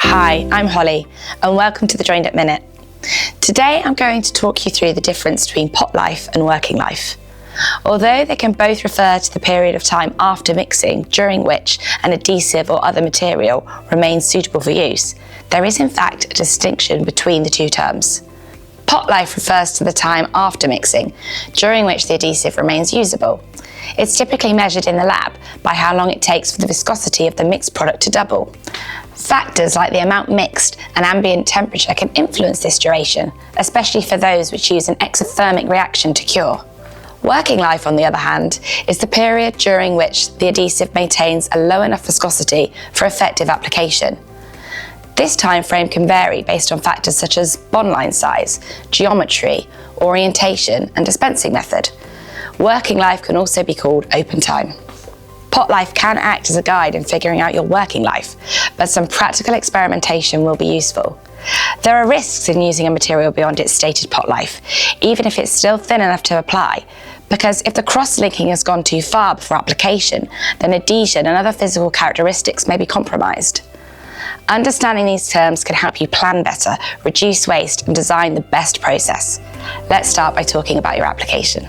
Hi, I'm Holly, and welcome to the JoinedUpMinute. Today I'm going to talk you through the difference between pot life and working life. Although they can both refer to the period of time after mixing during which an adhesive or other material remains suitable for use, there is in fact a distinction between the two terms. Pot life refers to the time after mixing, during which the adhesive remains usable. It's typically measured in the lab by how long it takes for the viscosity of the mixed product to double. Factors like the amount mixed and ambient temperature can influence this duration, especially for those which use an exothermic reaction to cure. Working life, on the other hand, is the period during which the adhesive maintains a low enough viscosity for effective application. This time frame can vary based on factors such as bond line size, geometry, orientation, and dispensing method. Working life can also be called open time. Pot life can act as a guide in figuring out your working life, but some practical experimentation will be useful. There are risks in using a material beyond its stated pot life, even if it's still thin enough to apply, because if the cross-linking has gone too far before application, then adhesion and other physical characteristics may be compromised. Understanding these terms can help you plan better, reduce waste, and design the best process. Let's start by talking about your application.